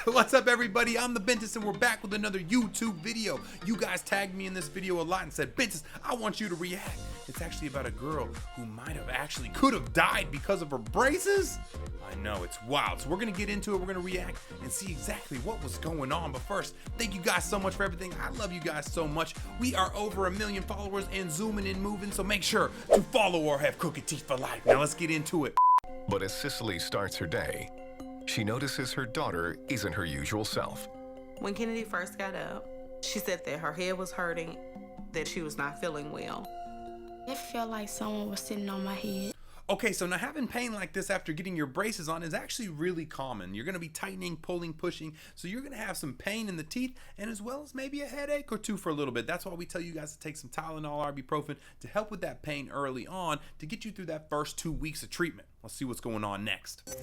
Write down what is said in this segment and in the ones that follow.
What's up, everybody? I'm the Bentist, and we're back with another YouTube video. You guys tagged me in this video a lot and said, Bentist, I want you to react. It's actually about a girl who could have died because of her braces. I know, it's wild. So we're gonna get into it, we're gonna react and see exactly what was going on. But first, thank you guys so much for everything. I love you guys so much. We are over 1 million followers and zooming and moving, so make sure to follow or have crooked teeth for life. Now let's get into it. But as Cicely starts her day, she notices her daughter isn't her usual self. When Kennedy first got up, she said that her head was hurting, that she was not feeling well. It felt like someone was sitting on my head. Okay, so now having pain like this after getting your braces on is actually really common. You're gonna be tightening, pulling, pushing, so you're gonna have some pain in the teeth and as well as maybe a headache or two for a little bit. That's why we tell you guys to take some Tylenol, ibuprofen to help with that pain early on to get you through that first 2 weeks of treatment. Let's see what's going on next.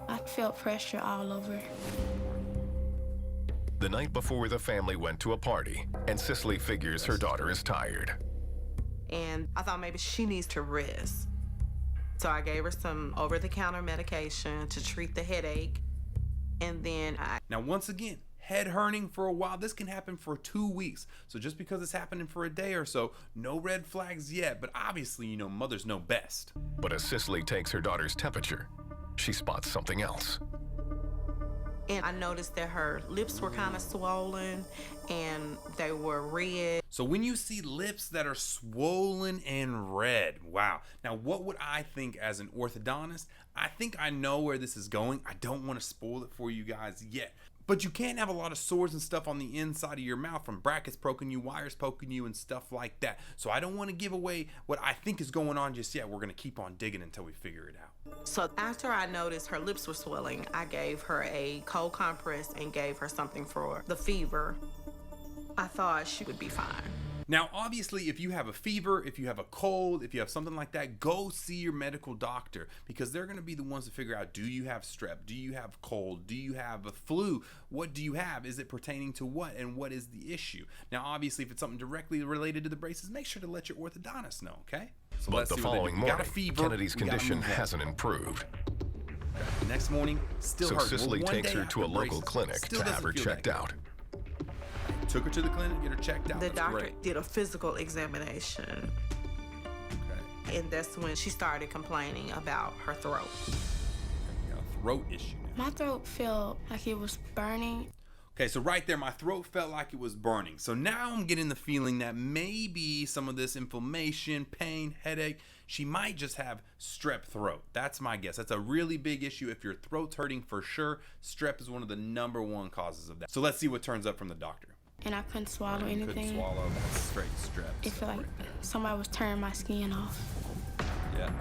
I felt pressure all over. The night before, the family went to a party, and Cicely figures her daughter is tired. And I thought maybe she needs to rest. So I gave her some over-the-counter medication to treat the headache. And then Now, once again, head hurting for a while. This can happen for 2 weeks. So just because it's happening for a day or so, no red flags yet. But obviously, you know, mothers know best. But as Cicely takes her daughter's temperature, she spots something else. And I noticed that her lips were kind of swollen and they were red. So when you see lips that are swollen and red, wow. Now, what would I think as an orthodontist? I think I know where this is going. I don't want to spoil it for you guys yet. But you can't have a lot of sores and stuff on the inside of your mouth from brackets poking you, wires poking you, and stuff like that. So I don't want to give away what I think is going on just yet. We're going to keep on digging until we figure it out. So after I noticed her lips were swelling, I gave her a cold compress and gave her something for the fever. I thought she would be fine. Now, obviously, if you have a fever, if you have a cold, if you have something like that, go see your medical doctor because they're going to be the ones to figure out, do you have strep? Do you have cold? Do you have a flu? What do you have? Is it pertaining to what? And what is the issue? Now, obviously, if it's something directly related to the braces, make sure to let your orthodontist know, okay? So But the following morning, Kennedy's condition hasn't improved. The next morning, still So hurting. Cicely Well, takes her to a local clinic to have her checked out. Took her to the clinic, get her checked out. The That's doctor great. did a physical examination. Okay. And that's when she started complaining about her throat. You got a throat issue now. My throat felt like it was burning. Okay, so right there, my throat felt like it was burning. So now I'm getting the feeling that maybe some of this inflammation, pain, headache, she might just have strep throat. That's my guess. That's a really big issue. If your throat's hurting for sure, strep is one of the #1 causes of that. So let's see what turns up from the doctor. And I couldn't swallow You anything. couldn't swallow, that's straight strep. It felt like somebody was tearing my skin off. Yeah.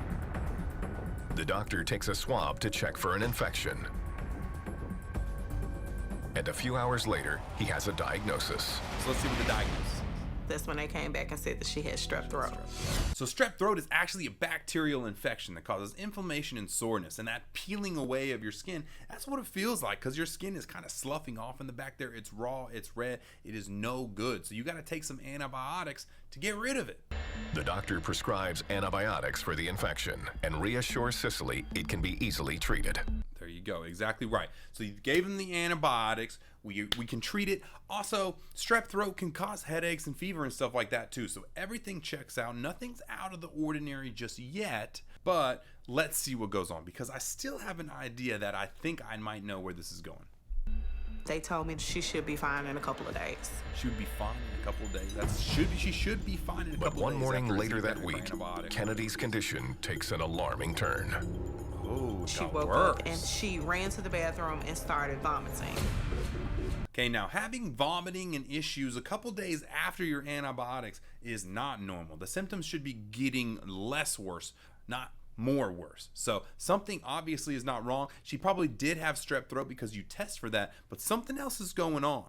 The doctor takes a swab to check for an infection. And a few hours later, he has a diagnosis. So let's see what the diagnosis is. That's when they came back and said that she had strep throat. So strep throat is actually a bacterial infection that causes inflammation and soreness, and that peeling away of your skin, that's what it feels like because your skin is kind of sloughing off in the back there. It's raw, it's red, it is no good. So you got to take some antibiotics to get rid of it. The doctor prescribes antibiotics for the infection and reassures Cicely it can be easily treated. There you go, exactly right. So you gave him the antibiotics, we can treat it. Also, strep throat can cause headaches and fever and stuff like that too. So everything checks out, nothing's out of the ordinary just yet, but let's see what goes on because I still have an idea that I think I might know where this is going. They told me she should be fine in a couple of days. She would be fine in a couple of days. She should be fine in a couple of days. But one morning after later that receiving week, antibiotics. Kennedy's condition takes an alarming turn. Oh, it She got woke worse. up and she ran to the bathroom and started vomiting. Okay, now having vomiting and issues a couple days after your antibiotics is not normal. The symptoms should be getting less worse, not more worse. So something obviously is not wrong. She probably did have strep throat because you test for that, but something else is going on.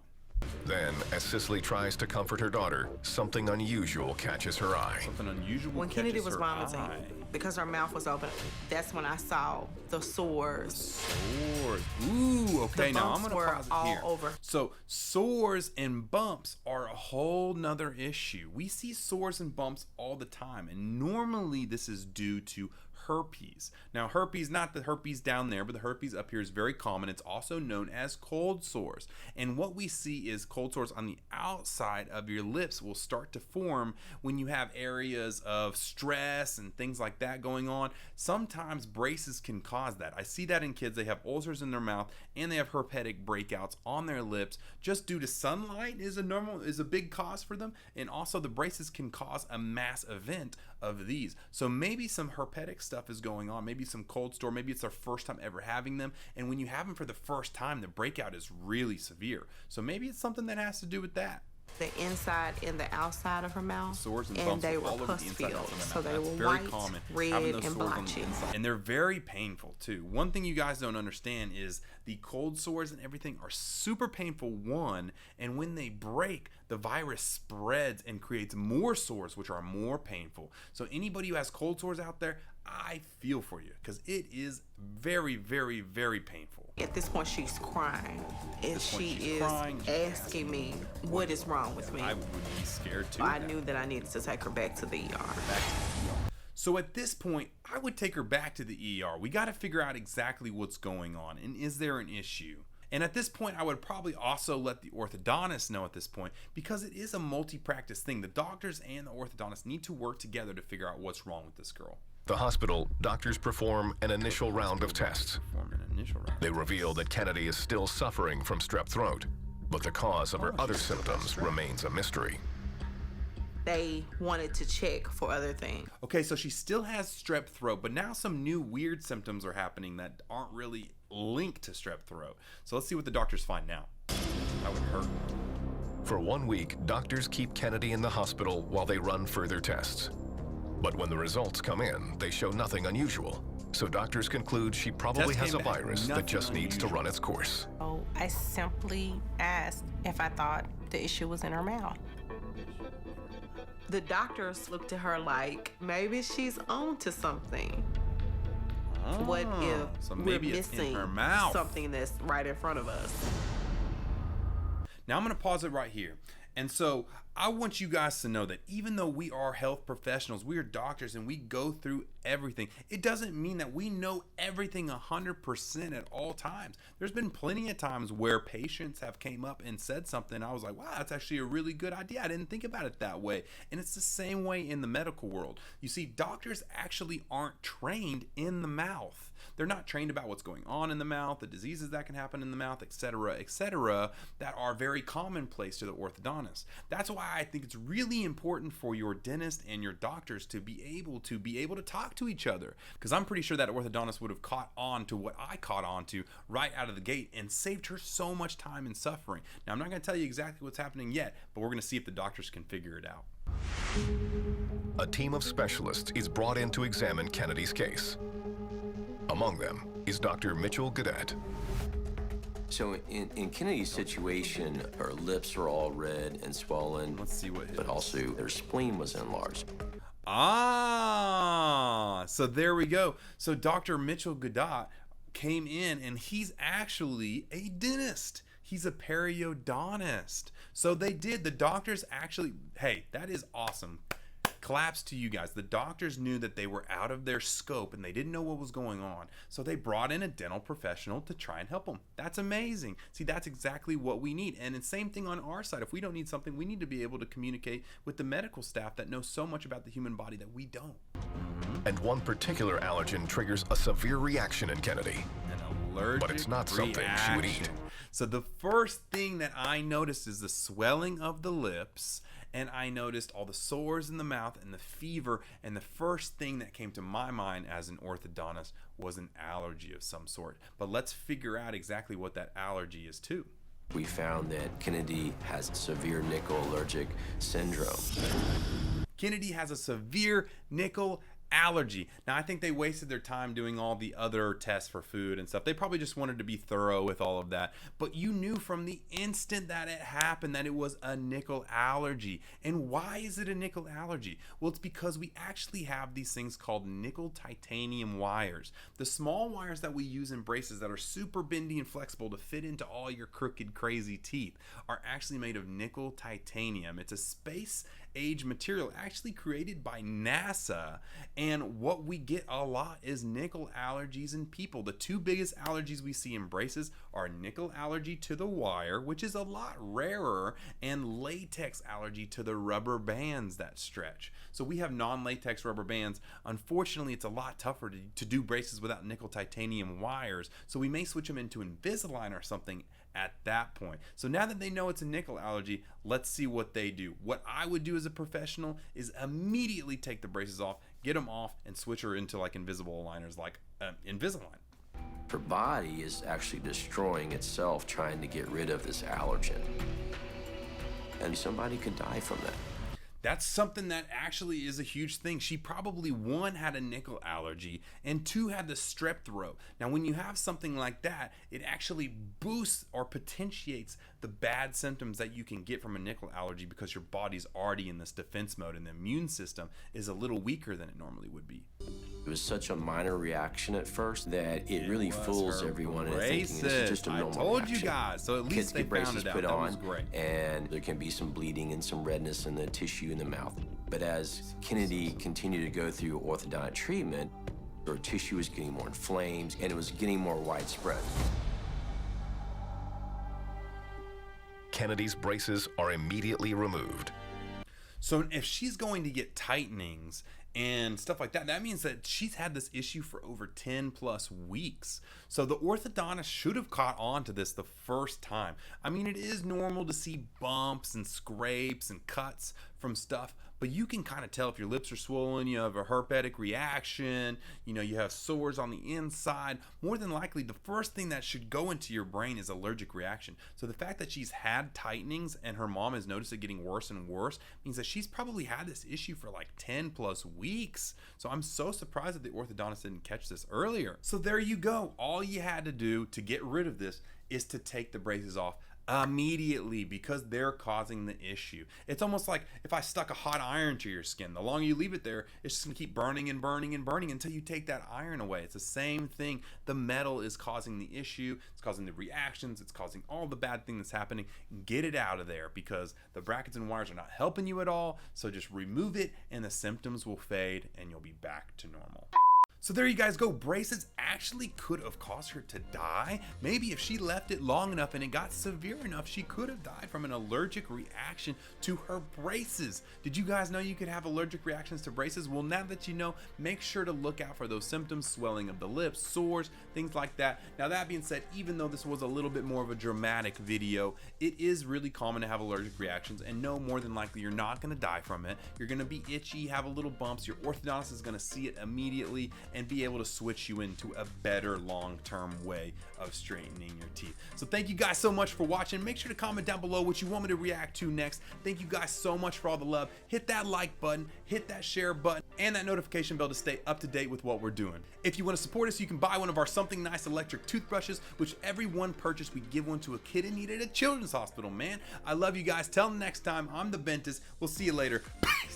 Then, as Cicely tries to comfort her daughter, something unusual catches her eye. Something unusual When Kennedy catches was her vomiting, eye. because her mouth was open, that's when I saw the sores. Sores. Ooh, okay, The now I'm bumps gonna were pause it all here. over. So sores and bumps are a whole nother issue. We see sores and bumps all the time, and normally this is due to herpes. Now, herpes, not the herpes down there, but the herpes up here is very common. It's also known as cold sores. And what we see is cold sores on the outside of your lips will start to form when you have areas of stress and things like that going on. Sometimes braces can cause that. I see that in kids. They have ulcers in their mouth and they have herpetic breakouts on their lips just due to sunlight is a big cause for them. And also the braces can cause a mass event of these. So maybe some herpetic stuff is going on, maybe some cold sore, maybe it's their first time ever having them, and when you have them for the first time, the breakout is really severe. So maybe it's something that has to do with that. The inside and the outside of her mouth, Sores and and bumps they all were over pus the inside filled, of the so mouth. they That's were very white, common, red, having those and sores on the blotchy. inside. And they're very painful too. One thing you guys don't understand is the cold sores and everything are super painful, one, and when they break, the virus spreads and creates more sores, which are more painful. So anybody who has cold sores out there, I feel for you, because it is very, very, very painful. At this point, she's crying, and she is crying, asking me what is wrong with me. I would be scared too. I knew that I needed to take her back to the ER. So at this point, I would take her back to the ER. We got to figure out exactly what's going on, and is there an issue? And at this point, I would probably also let the orthodontist know at this point, because it is a multi-practice thing. The doctors and the orthodontist need to work together to figure out what's wrong with this girl. The hospital, doctors perform an initial round of tests. They reveal that Kennedy is still suffering from strep throat, but the cause of her other symptoms remains a mystery. They wanted to check for other things. Okay, so she still has strep throat, but now some new weird symptoms are happening that aren't really linked to strep throat. So let's see what the doctors find now. That would hurt. For 1 week, doctors keep Kennedy in the hospital while they run further tests. But when the results come in, they show nothing unusual. So doctors conclude she probably has a virus that just needs to run its course. So I simply asked if I thought the issue was in her mouth. The doctors looked at her like, maybe she's on to something. What if so we're maybe it's in missing her mouth. something that's right in front of us? Now I'm going to pause it right here. And so I want you guys to know that even though we are health professionals, we are doctors, and we go through everything, it doesn't mean that we know everything 100% at all times. There's been plenty of times where patients have came up and said something. I was like, wow, that's actually a really good idea. I didn't think about it that way. And it's the same way in the medical world. You see, doctors actually aren't trained in the mouth. They're not trained about what's going on in the mouth, the diseases that can happen in the mouth, etc., that are very commonplace to the orthodontist. That's why I think it's really important for your dentist and your doctors to be able to talk to each other, because I'm pretty sure that orthodontist would have caught on to what I caught on to right out of the gate and saved her so much time and suffering. Now, I'm not going to tell you exactly what's happening yet, but we're going to see if the doctors can figure it out. A team of specialists is brought in to examine Kennedy's case. Among them is Dr. Mitchell Gadet. So in Kennedy's situation, her lips are all red and swollen. Let's see what hit but us. also her spleen was enlarged. So there we go. So Dr. Mitchell Gadet came in, and he's actually a dentist. He's a periodontist. So the doctors actually, hey, that is awesome. Claps to you guys. The doctors knew that they were out of their scope and they didn't know what was going on. So they brought in a dental professional to try and help them. That's amazing. See, that's exactly what we need. And the same thing on our side. If we don't need something, we need to be able to communicate with the medical staff that knows so much about the human body that we don't. And one particular allergen triggers a severe reaction in Kennedy. An allergic But it's not something she would eat. reaction. So the first thing that I noticed is the swelling of the lips, and I noticed all the sores in the mouth and the fever, and the first thing that came to my mind as an orthodontist was an allergy of some sort. But let's figure out exactly what that allergy is too. We found that Kennedy has severe nickel allergic syndrome. Kennedy has a severe nickel allergy. Now, I think they wasted their time doing all the other tests for food and stuff. They probably just wanted to be thorough with all of that. But you knew from the instant that it happened that it was a nickel allergy. And why is it a nickel allergy? Well, it's because we actually have these things called nickel titanium wires. The small wires that we use in braces that are super bendy and flexible to fit into all your crooked, crazy teeth are actually made of nickel titanium. It's a space age material actually created by NASA. And what we get a lot is nickel allergies in people. The two biggest allergies we see in braces are nickel allergy to the wire, which is a lot rarer, and latex allergy to the rubber bands that stretch. So we have non-latex rubber bands. Unfortunately, it's a lot tougher to do braces without nickel titanium wires. So we may switch them into Invisalign or something at that point. So now that they know it's a nickel allergy, let's see what they do. What I would do as a professional is immediately take the braces off, get them off, and switch her into like invisible aligners like Invisalign. Her body is actually destroying itself trying to get rid of this allergen. And somebody could die from that. That's something that actually is a huge thing. She probably, one, had a nickel allergy, and two, had the strep throat. Now, when you have something like that, it actually boosts or potentiates the bad symptoms that you can get from a nickel allergy because your body's already in this defense mode and the immune system is a little weaker than it normally would be. It was such a minor reaction at first that it really fools everyone into thinking this is just a normal I told reaction. You guys, so at least Kids they get braces found it out. put That on, was great. and there can be some bleeding and some redness in the tissue in the mouth. But as Kennedy continued to go through orthodontic treatment, her tissue was getting more inflamed and it was getting more widespread. Kennedy's braces are immediately removed. So if she's going to get tightenings and stuff like that, that means that she's had this issue for over 10 plus weeks. So the orthodontist should have caught on to this the first time. I mean, it is normal to see bumps and scrapes and cuts from stuff, but you can kind of tell if your lips are swollen, you have a herpetic reaction, you know, you have sores on the inside. More than likely, the first thing that should go into your brain is allergic reaction. So the fact that she's had tightenings and her mom has noticed it getting worse and worse means that she's probably had this issue for like 10 plus weeks. So I'm so surprised that the orthodontist didn't catch this earlier. So there you go. All you had to do to get rid of this is to take the braces off immediately because they're causing the issue. It's almost like if I stuck a hot iron to your skin. The longer you leave it there, it's just gonna keep burning and burning and burning until you take that iron away. It's the same thing. The metal is causing the issue. It's causing the reactions. It's causing all the bad thing that's happening. Get it out of there because the brackets and wires are not helping you at all. So just remove it and the symptoms will fade and you'll be back to normal. So there you guys go. Braces actually could have caused her to die. Maybe if she left it long enough and it got severe enough, she could have died from an allergic reaction to her braces. Did you guys know you could have allergic reactions to braces? Well, now that you know, make sure to look out for those symptoms, swelling of the lips, sores, things like that. Now that being said, even though this was a little bit more of a dramatic video, it is really common to have allergic reactions, and no, more than likely you're not gonna die from it. You're gonna be itchy, have a little bumps. Your orthodontist is gonna see it immediately and be able to switch you into a better long-term way of straightening your teeth. So thank you guys so much for watching. Make sure to comment down below what you want me to react to next. Thank you guys so much for all the love. Hit that like button, hit that share button, and that notification bell to stay up to date with what we're doing. If you want to support us, you can buy one of our Something Nice electric toothbrushes, which every one purchase we give one to a kid in need at a children's hospital, man. I love you guys. Till next time, I'm the Bentist. We'll see you later. Peace.